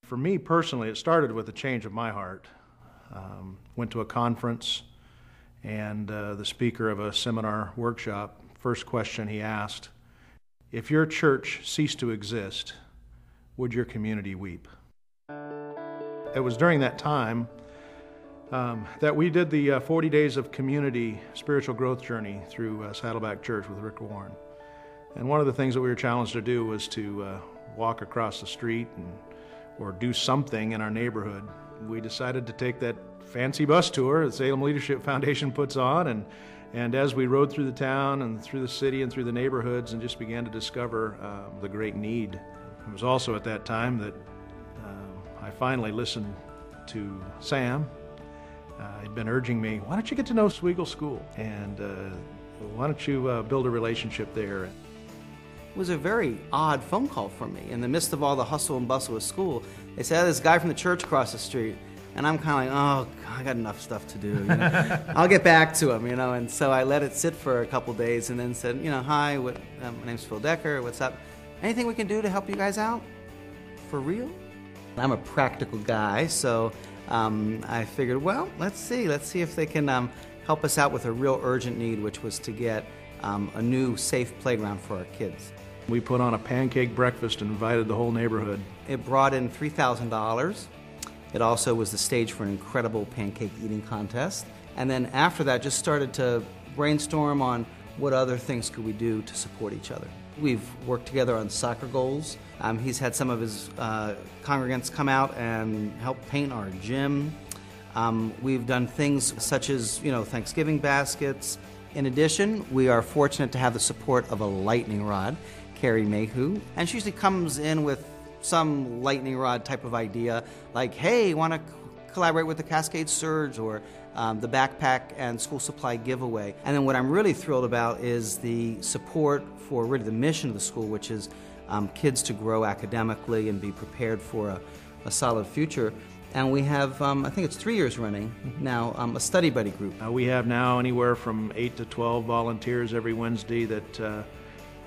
For me personally, it started with a change of my heart. Went to a conference, and the speaker of a seminar workshop, first question he asked, if your church ceased to exist, would your community weep? It was during that time that we did the 40 Days of Community Spiritual Growth Journey through Saddleback Church with Rick Warren. And one of the things that we were challenged to do was to walk across the street or do something in our neighborhood. We decided to take that fancy bus tour that Salem Leadership Foundation puts on, and as we rode through the town and through the city and through the neighborhoods and just began to discover the great need. It was also at that time that I finally listened to Sam. He'd been urging me, why don't you get to know Swegle School, and why don't you build a relationship there? It was a very odd phone call for me. In the midst of all the hustle and bustle of school, they said, oh, this guy from the church across the street. And I'm kind of like, oh, I got enough stuff to do. You know? I'll get back to him, you know. And so I let it sit for a couple days and then said, you know, hi, my name's Phil Decker. What's up? Anything we can do to help you guys out? For real? I'm a practical guy, so I figured, well, let's see if they can help us out with a real urgent need, which was to get a new safe playground for our kids. We put on a pancake breakfast and invited the whole neighborhood. It brought in $3,000. It also was the stage for an incredible pancake eating contest. And then after that, just started to brainstorm on what other things could we do to support each other. We've worked together on soccer goals. He's had some of his congregants come out and help paint our gym. We've done things such as, you know, Thanksgiving baskets. In addition, we are fortunate to have the support of a lightning rod, Carrie Mayhew, and she usually comes in with some lightning rod type of idea, like, hey, want to collaborate with the Cascade Surge or the backpack and school supply giveaway. And then what I'm really thrilled about is the support for really the mission of the school, which is kids to grow academically and be prepared for a solid future. And we have, I think it's 3 years running now, a study buddy group. We have now anywhere from 8 to 12 volunteers every Wednesday that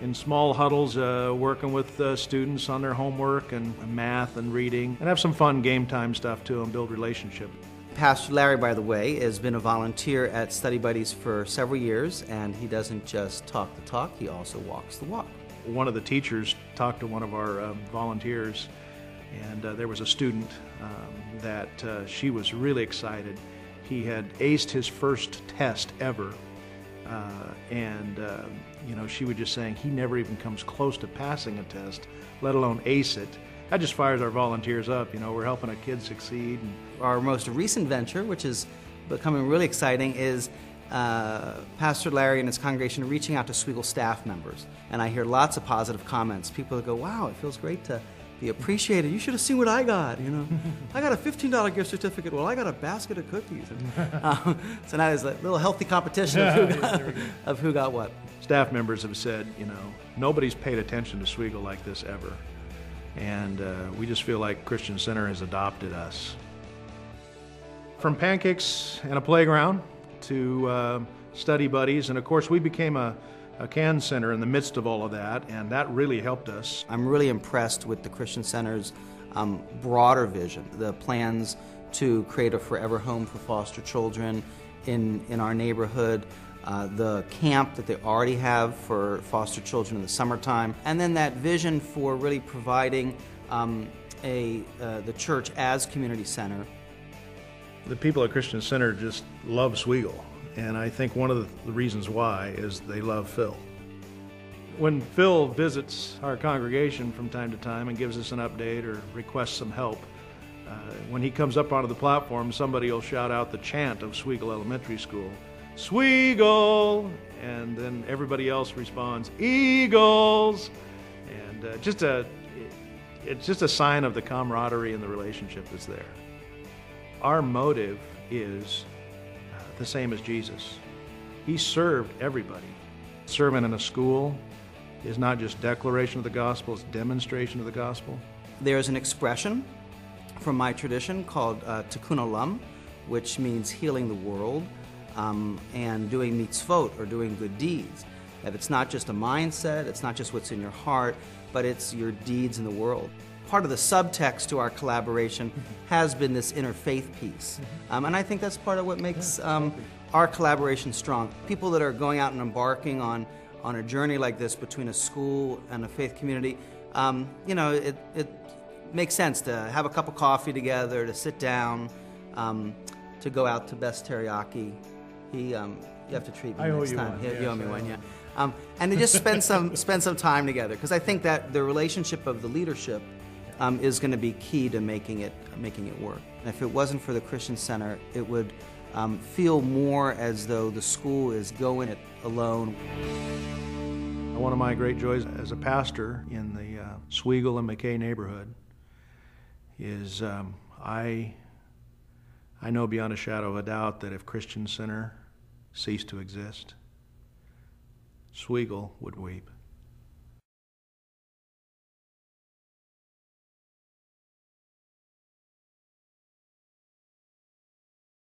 in small huddles working with students on their homework and math and reading, and have some fun game time stuff too and build relationship. Pastor Larry, by the way, has been a volunteer at Study Buddies for several years, and he doesn't just talk the talk, he also walks the walk. One of the teachers talked to one of our volunteers, and there was a student that she was really excited. He had aced his first test ever, you know, she was just saying he never even comes close to passing a test, let alone ace it. That just fires our volunteers up. You know, we're helping a kid succeed. Our most recent venture, which is becoming really exciting, is Pastor Larry and his congregation reaching out to Swegle staff members. And I hear lots of positive comments. People that go, wow, it feels great to be appreciated. You should have seen what I got, you know. I got a $15 gift certificate. Well, I got a basket of cookies. So now there's a little healthy competition of who got what. Staff members have said, you know, nobody's paid attention to Swegle like this ever. And we just feel like Christian Center has adopted us. From pancakes and a playground to study buddies, and of course we became a CAN Center in the midst of all of that, and that really helped us. I'm really impressed with the Christian Center's broader vision, the plans to create a forever home for foster children in our neighborhood, the camp that they already have for foster children in the summertime, and then that vision for really providing the church as community center. The people at Christian Center just love Swegle, and I think one of the reasons why is they love Phil. When Phil visits our congregation from time to time and gives us an update or requests some help, when he comes up onto the platform, somebody will shout out the chant of Swegle Elementary School, Swegle, and then everybody else responds, Eagles, and it's just a sign of the camaraderie and the relationship that's there. Our motive is the same as Jesus. He served everybody. Serving in a school is not just declaration of the gospel, it's demonstration of the gospel. There's an expression from my tradition called Tikkun Olam, which means healing the world, and doing mitzvot, or doing good deeds. That it's not just a mindset, it's not just what's in your heart, but it's your deeds in the world. part of the subtext to our collaboration has been this interfaith piece. And I think that's part of what makes our collaboration strong. People that are going out and embarking on a journey like this between a school and a faith community, you know, it makes sense to have a cup of coffee together, to sit down, to go out to Best Teriyaki. You have to treat me next time. You owe me one, yeah. And to just spend some time together, because I think that the relationship of the leadership is going to be key to making it work. And if it wasn't for the Christian Center, it would feel more as though the school is going it alone. One of my great joys as a pastor in the Swegle and McKay neighborhood is I know beyond a shadow of a doubt that if Christian Center ceased to exist, Swegle would weep.